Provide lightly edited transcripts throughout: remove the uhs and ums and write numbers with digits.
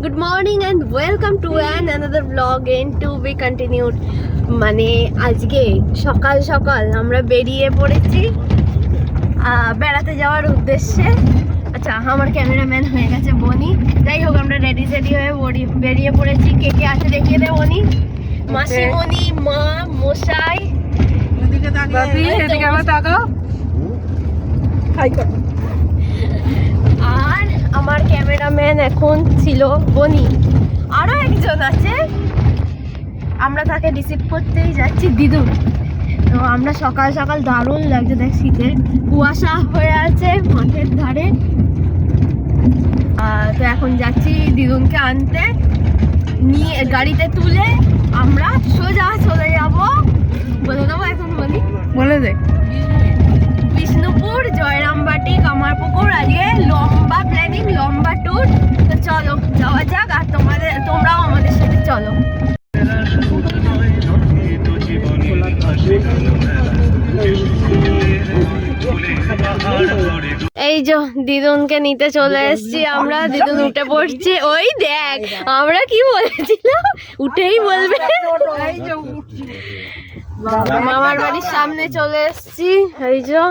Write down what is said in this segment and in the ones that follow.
Good morning and welcome to another vlog and to be continued. মানে আজকে সকাল সকাল আমরা বেরিয়ে পড়েছি বেড়াতে যাওয়ার উদ্দেশ্যে। আচ্ছা, আমার ক্যামেরাম্যান হয়ে গেছে বনি। যাই হোক, আমরা রেডি হয়ে বেরিয়ে পড়েছি। কে কে আছে দেখিয়ে দে বনি। মাসিমণি, মা, মশাই। আর আমার ক্যামেরাম্যান এখন ছিল বনি, আরো একজন আছে। আমরা তাকে রিসিভ করতেই যাচ্ছি দিদু। তো আমরা সকাল সকাল দারুণ লাগছে, দেখ শীতের কুয়াশা হয়ে আছে মাঠের ধারে। তো এখন যাচ্ছি দিদুনকে আনতে, নিয়ে গাড়িতে তুলে আমরা সোজা চলে যাবো। বলে দেবো এখন বলি, বলে দে। বিষ্ণুপুর, জয়রামবাটি, কামারপুকুর। আজকে লম্বা প্ল্যানিং, লম্বা ট্যুর। তো চলো যাওয়া যাক, আর তোমরাও আমাদের সাথে চলো। এই যে দিদুনকে নিতে চলে এসেছি আমরা। দিদুন উঠে পড়ছে। ওই দেখ, আমরা কি বলেছিলাম, উঠেই বলবে। মামার বাড়ির সামনে চলে এসেছি। এই যে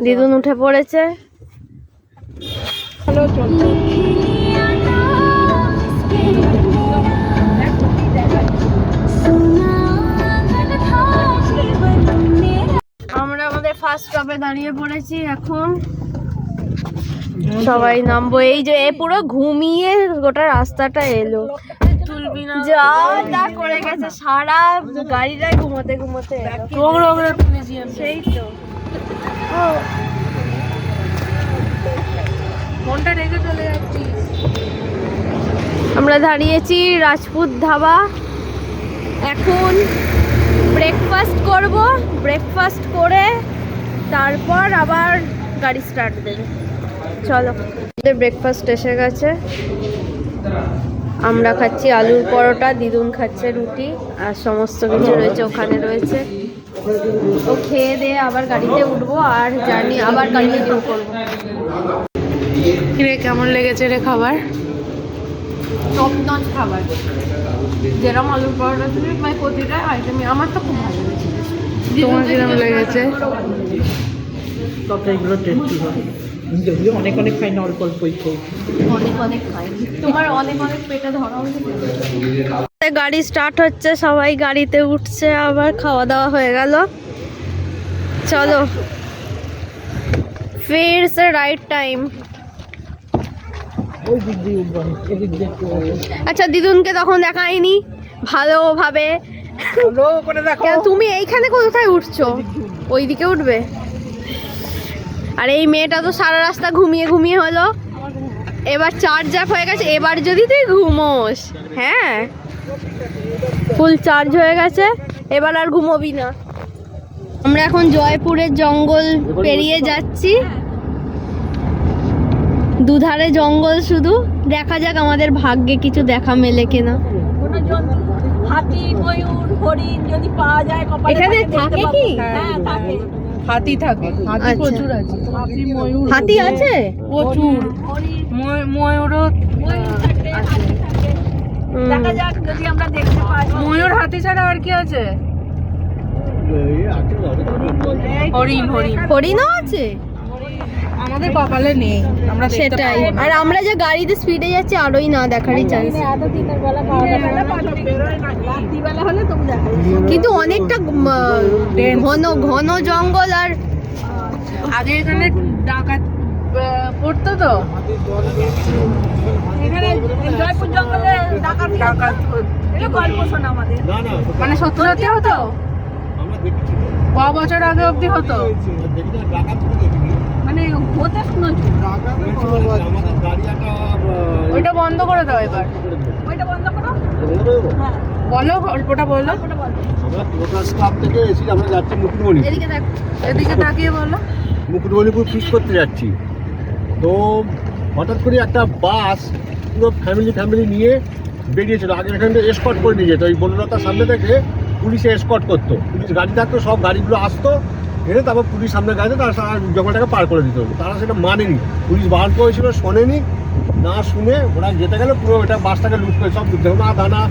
দিদুন উঠে পড়েছে। আমরা আমাদের ফার্স্ট স্টপে দাঁড়িয়ে পড়েছি। এখন সবাই নামবো। এই যে পুরো ঘুমিয়ে গোটা রাস্তাটা এলো, যা তা করে গেছে সারা গাড়িটাই ঘুমোতে ঘুমোতে সেই তো। মনটা রেখে চলে যাচ্ছি। আমরা দাঁড়িয়েছি রাজপুত ধাবা। এখন ব্রেকফাস্ট করব, ব্রেকফাস্ট করে তারপর আবার গাড়ি স্টার্ট দেবে। চলো, ব্রেকফাস্ট এসে গেছে। আমরা খাচ্ছি আলুর পরোটা, দিদুন খাচ্ছে রুটি, আর সমস্ত কিছু রয়েছে ওখানে রয়েছে। ও খেয়ে দিয়ে আবার গাড়িতে উঠবো আর জার্নি আবার গাড়িতে শুরু করবো। রে, কেমন লেগেছে রে খাবার? টপ নচ খাবার, যেরকম আলুর পরোটা ছিল মানে প্রতিটা আইটেমই আমার তো খুব ভালো লেগেছে। তোমার কিরকম লেগেছে? তরকারিগুলো টেস্টি হয়, যদিও অনেক অনেক খাই না, অল্প অল্পই খাই। অনেক খাই, তোমার অনেক পেটে ধরা হয়েছে। গাড়ি স্টার্ট হচ্ছে, সবাই গাড়িতে উঠছে, আবার খাওয়া দাওয়া হয়ে গেল। চলো, ফির সে রাইট টাইম। আচ্ছা, দিদুনকে তখন দেখায়নি ভালোভাবে। তুমি এইখানে কোথায় উঠছো? ওইদিকে উঠবে। আর এই মেয়েটা তো সারা রাস্তা ঘুমিয়ে হলো, এবার চার্জ আপ হয়ে গেছে। এবার যদি তুই ঘুমোস, হ্যাঁ ফুল চার্জ হয়ে গেছে, এবার আর ঘুমোবি না। আমরা এখন জয়পুরের জঙ্গল পেরিয়ে যাচ্ছি। দুধারে জঙ্গল, শুধু দেখা যাক আমাদের ভাগ্যে কিছু দেখা মেলে কিনা। হাতি, ময়ূর, হরিণ যদি পাওয়া যায়। এখানে থাকে কি? হ্যাঁ থাকে, হাতি থাকে, হাতি প্রচুর আছে। হাতি আছে প্রচুর, ময়ূরও আছে। দেখা যাক যদি আমরা দেখতে পাই। ময়ূর, হাতি ছাড়া আর কি আছে? হরিণও আছে। আমাদের কপালে নেই, আমরা সেটাই। আর আমরা যে গাড়িতে স্পিডে যাচ্ছি, আরোই না দেখারই চান্স। এত দিনের বেলা পাওয়া যাবে না, রাত্রিবেলা হলে তুমি দেখা যাবে। কিন্তু অনেকটা ঘন জঙ্গল। আর আগে এখানে ডাকাত পড়তো তো, এখানে জয়পুর জঙ্গলে ডাকাত এই গল্প শোনা আমাদের। মানে সত্যি হতো। ক বছর আগে অবধি হতো, মানে হতে শুনেছি। ওইটা বন্ধ করে দাও এবার। ওইটা বন্ধ করো। হ্যাঁ বলো, গল্পটা বলো। আমরা কোটাস ক্লাব থেকে এসে আমরা যাচ্ছি মুকুটমণি। এদিকে দেখ, এদিকে তাকিয়ে বলো। মুকুটমণিপুর ফিশ করতে যাচ্ছি। তো হঠাৎ করে একটা বাস পুরো ফ্যামিলি নিয়ে বেরিয়েছিল। আগে এখান থেকে এসকর্ট করে নিয়ে যেত। ওই বনলতার সামনে থেকে পুলিশে এসকর্ট করতো, পুলিশ গাড়ি থাকতো, সব গাড়িগুলো আসতো, এনে তারপর পুলিশ সামনে গাড়িতে তারা জঙ্গলটাকে পার করে দিত। তারা সেটা মানেনি, পুলিশ বারণ করেছিল, শোনেনি, না শুনে ওরা যেতে গেলে পুরো এটা বাসটাকে লুট করে সব দেওনা দানা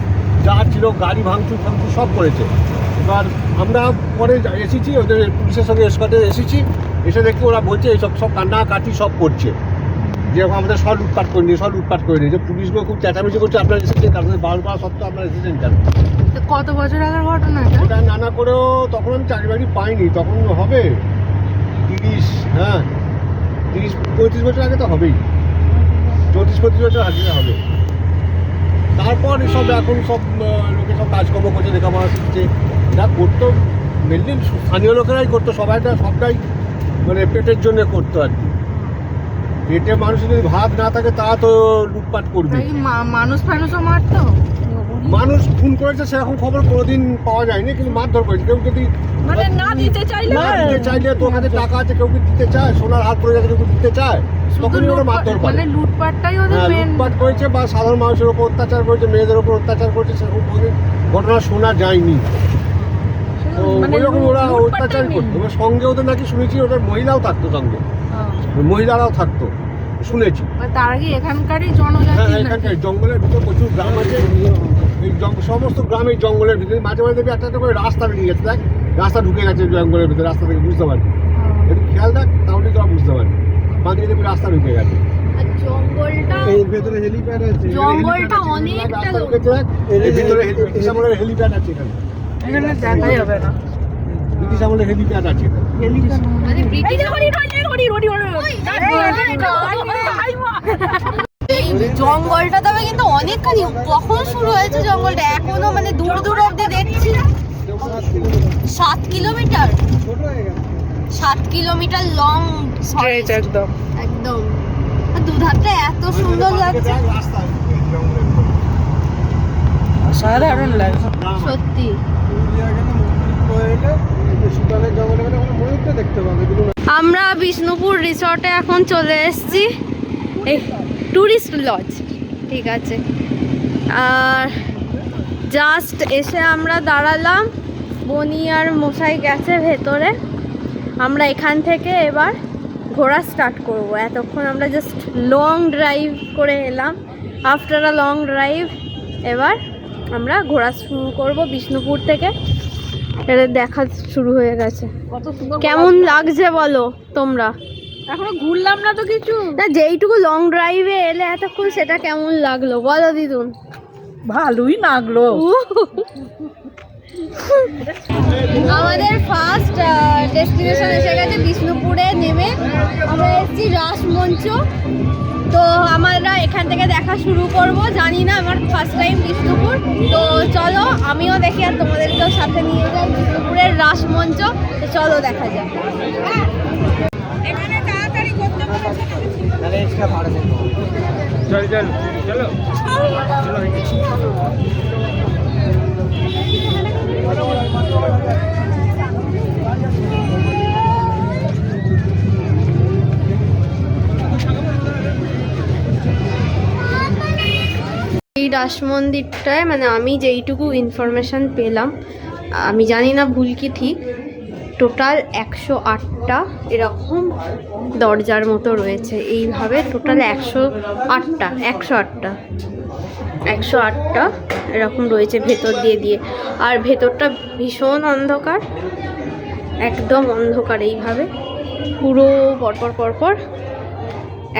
যা ছিল গাড়ি ভাঙচুর ফাঙচুর সব করেছে। এবার আমরা পরে এসেছি, ওদের পুলিশের সঙ্গে এসকর্টে এসেছি, এসে দেখি ওরা বলছে এইসব সব কান্নাকাটি সব করছে, যেরকম আমাদের সব লুটপাট করে নিয়ে যে পুলিশগুলো খুব চেঁচামেচি করছে আপনারা এসেছেন, তারপরে বারবার সত্ত্বেও আপনারা এসেছেন কেন। তো কত বছর আগের ঘটনা এটা? ওটা নানা করেও তখন আমি চাকরি বাকরি পাইনি, তখন হবে 30-35 বছর আগে তো হবেই, 34-35 বছর আগে হবে। তারপর এসব এখন সব লোকে সব কাজকর্ম করছে, লেখাপড়া শিখছে, যা করতো মেনলি স্থানীয় লোকেরাই করতো, সবটাই মানে পেটের জন্য করতো আর কি। পেটে মানুষের যদি ভাত না থাকে তা তো লুটপাট করবে। মানুষ ফানুষও মারতো? মানুষ খুন করেছে সেরকম খবর কোনোদিন পাওয়া যায়নি, কিন্তু মারধর করেছে। কেউ যদি মানে না দিতে চাইলে তোর কাছে টাকা আছে, কেউ কি দিতে চায়, সোনার হাত পড়ে গেছে কেউ দিতে চায়, তখনই ওরা মারধর করে। মানে লুটপাটটাই ওদের মেন। লুটপাট করেছে বা সাধারণ মানুষের উপর অত্যাচার করেছে, মেয়েদের উপর অত্যাচার করেছে, সেরকম কোনো ঘটনা শোনা যায়নি। তো ওইরকম ওরা অত্যাচার করতো। এবার সঙ্গে ওদের নাকি শুনেছি ওদের মহিলাও থাকতো, সঙ্গে মহিলারাও থাকতো শুনেছি। তার আগে এখানকারই জনজাতি। হ্যাঁ, এখানকার জঙ্গলের ভিতরে প্রচুর গ্রাম আছে, এই সমস্ত গ্রামে জঙ্গলের ভিতরে মাঝে মাঝে দেখবি একটা করে রাস্তা বেরিয়ে গেছে, দেখ রাস্তা ঢুকে গেছে জঙ্গলের ভিতরে, রাস্তা থেকে বুঝতে পারবি, একটু খেয়াল দেখ তাহলে তোরা বুঝতে পারবি, বাঁধিয়ে দেখবি রাস্তা ঢুকে গেছে। জঙ্গলটা ভেতরে হেলিপ্যাড আছে, জঙ্গলটা অনেকটা রাস্তা ঢুকেছে, এই ভিতরে ব্রিটিশ আমলের হেলিপ্যাড আছে এখানে, এখানে দেখাই হবে না। ব্রিটিশ আমলের হেলিপ্যাড আছে এখানে। মানে ব্রিটিশ এই জঙ্গলটা তবে কিন্তু অনেকখানি, কখন শুরু হয়েছে জঙ্গলটা এখনো মানে দূর দূর অব্দি দেখছি। 7 কিলোমিটার 7 কিলোমিটার লং স্ট্রেচ একদম। একদম। আর দুধারটা এত সুন্দর লাগছে রাস্তা জঙ্গলের ভিতরে। সাধারণ লাগে সত্যি। আমরা বিষ্ণুপুর রিসর্টে এখন চলে এসেছি, টুরিস্ট লজ, ঠিক আছে। আর জাস্ট এসে আমরা দাঁড়ালাম, বনি আর মশাই গেছে ভেতরে। আমরা এখান থেকে এবার ঘোরা স্টার্ট করব। এতক্ষণ আমরা জাস্ট লং ড্রাইভ করে এলাম, আফটার আ লং ড্রাইভ এবার আমরা ঘোরা শুরু করব বিষ্ণুপুর থেকে। এটা দেখা শুরু হয়ে গেছে। কেমন লাগছে বলো তোমরা? এখনো ঘুরলাম না তো কিছু। না, যেইটুকু লং ড্রাইভে এলে এতক্ষণ, সেটা কেমন লাগলো বলো দিদুন? ভালোই লাগলো। আমাদের ফার্স্ট ডেস্টিনেশন এসে গেছে বিষ্ণুপুরে। নেমে আমরা এসেছি রাসমঞ্চ। তো আমরা এখান থেকে দেখা শুরু করব। জানি না, আমার ফার্স্ট টাইম বিষ্ণুপুর, তো চলো আমিও দেখি আর তোমাদেরকেও সাথে নিয়ে যাই বিষ্ণুপুরের রাসমঞ্চ। তো চলো দেখা যাক। এখানে তাড়াতাড়ি করতে বলেছে। চলো এই রাস মন্দিরটায় মানে আমি যেইটুকু ইনফরমেশান পেলাম, আমি জানি না ভুল কি ঠিক, টোটাল 108টা এরকম দরজার মতো রয়েছে। এইভাবে টোটাল 108টা এরকম রয়েছে ভেতর দিয়ে। আর ভেতরটা ভীষণ অন্ধকার, একদম অন্ধকার। এইভাবে পুরো পরপর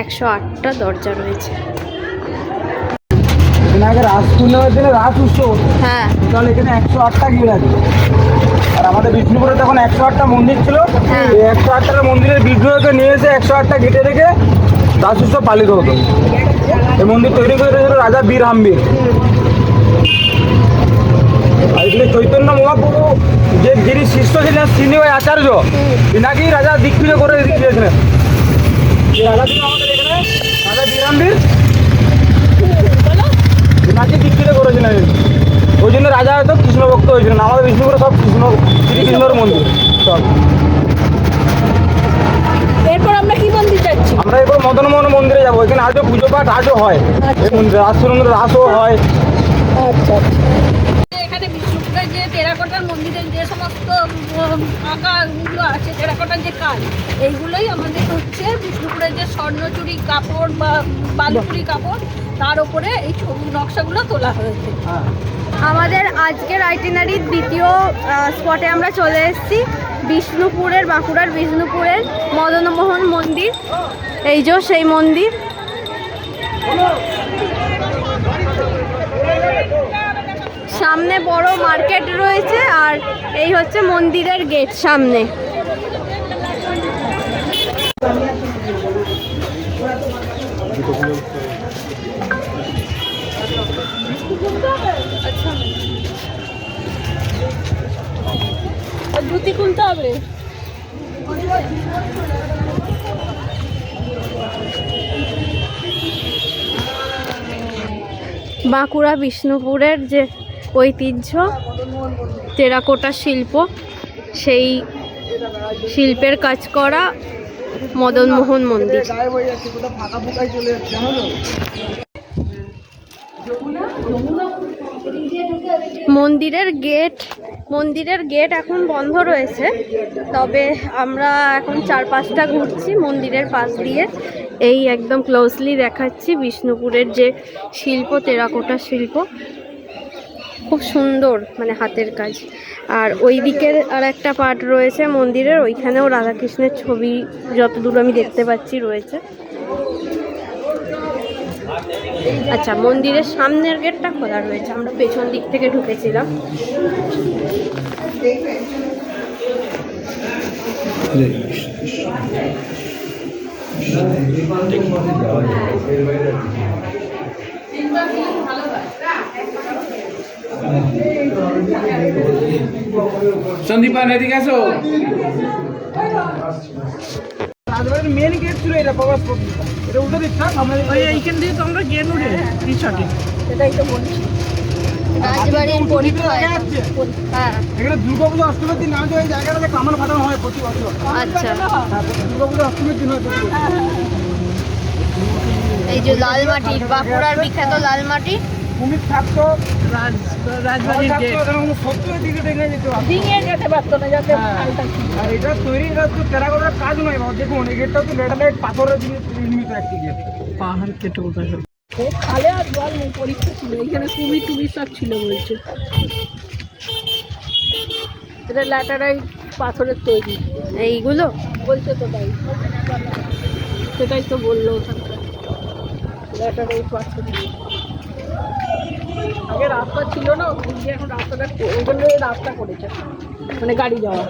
108টা দরজা রয়েছে। আগে রাস পূর্ণিমার দিনে রাস উৎসব, হ্যাঁ, তাহলে এখানে 108টা গেট আছে। আর আমাদের বিষ্ণুপুরে তখন 108টা মন্দির ছিল, হ্যাঁ। এই 108টা মন্দিরের বিগ্রহকে নিয়ে এসে 108টা গেটে রেখে রাস উৎসব পালিত হতো। এই মন্দির তৈরি করে রেখেছিল রাজা বীর হাম্বির। আর এখানে চৈতন্য মহাপ্রভু যে যিনি শিষ্য ছিলেন শ্রীনিবাস আচার্য, তিনাকেই রাজা দীক্ষিত করে দিয়েছিলেন। এই রাজা ছিল আমাদের এখানে রাজা বীর হাম্বির, তিনাকে দীক্ষিত করেছিলেন। ওই জন্য রাজা হয়তো কৃষ্ণ ভক্ত হয়েছিলেন। আমাদের বিষ্ণুপুরে সব শ্রীকৃষ্ণর মন্দির সব। এরপর আমরা কি মন্দির যাচ্ছি? আমরা এরপর মদন মোহন মন্দিরে যাবো। এখানে আজও পুজো পাঠ আজও হয়, এই মন্দিরে রাস রাসও হয়। আচ্ছা। এখানে বিষ্ণুপুরের যে টেরাকোটার মন্দিরের যে সমস্ত আঁকাগুলো আছে, টেরাকোটার যে কাজ, এইগুলোই আমাদের হচ্ছে বিষ্ণুপুরের যে স্বর্ণচুরি কাপড় বা বালুচুরি কাপড়, তার উপরে এই ছবি নকশাগুলো তোলা হয়েছে। আমাদের আজকের আইটিনারির দ্বিতীয় স্পটে আমরা চলে এসেছি, বিষ্ণুপুরের, বাঁকুড়ার বিষ্ণুপুরের মদনমোহন মন্দির। এই যে সেই মন্দির। সামনে বড় মার্কেট রয়েছে আর এই হচ্ছে মন্দিরের গেট সামনে। ধুতি খুলতে হবে। বাঁকুড়া বিষ্ণুপুরের যে ঐতিহ্য টেরাকোটা শিল্প, সেই শিল্পের কাজ করা মদনমোহন মন্দির। মন্দিরের গেট এখন বন্ধ রয়েছে, তবে আমরা এখন 4-5টা ঘুরছি মন্দিরের পাশ দিয়ে। এই একদম ক্লোজলি দেখাচ্ছি বিষ্ণুপুরের যে শিল্প, টেরাকোটা শিল্প, খুব সুন্দর, মানে হাতের কাজ। আর ওই দিকের আর একটা পার্ট রয়েছে মন্দিরের, ওইখানেও রাধাকৃষ্ণের ছবি যতদূর আমি দেখতে পাচ্ছি রয়েছে। আচ্ছা, মন্দিরের সামনের গেটটা খোলা রয়েছে, আমরা পেছন দিক থেকে ঢুকেছিলাম। সন্দীপান এদিকে আসো। রাজবাড়ির মেন গেট ছিল এটা, প্রবেশ পথ। এটা উল্টো দিকটা এইখান দিয়ে তো আমরা গেট উঠে পিছাটি, সেটাই তো বলছি, রাজবাড়ির পরীক্ষা। হ্যাঁ, এখানে দুর্গাপূজা অষ্টমীর দিন নাম এই জায়গাটাতে কামান ফাটানো হয় প্রতি বছর। আচ্ছা, দুর্গাপূজা অষ্টমীর দিন হয় প্রতি বছর। এই যে লাল মাটি, বাঁকুড়ার বিখ্যাত লাল মাটি। কুমির থাকতো রাজবাড়ির গেট। সত্তর দিকে দেখে যেতে পারতো। ডিঙে যেতে পারতো না, যাতে হালকা ছিল। আর এটা তৈরি, এটা তো টেরাকোটার কাজ নয় বাবা, দেখুন এই গেটটা তো লেটালাইট পাথরের দিয়ে নির্মিত একটি গেট। পাহাড় কেটে কোথায় সব। খালে আর জল নেই, পরীক্ষা ছিল। এইখানে কুমির টুমির সব ছিল বলছে। এটা ল্যাটারাইট পাথরের তৈরি এইগুলো বলছে তো, তাই সেটাই তো বললো ওখানকার, ল্যাটারাইট পাথর। আগে রাস্তা ছিল না, ওই যে এখন রাস্তাটা, ওই জন্য এই রাস্তা করেছে, মানে গাড়ি যাওয়া।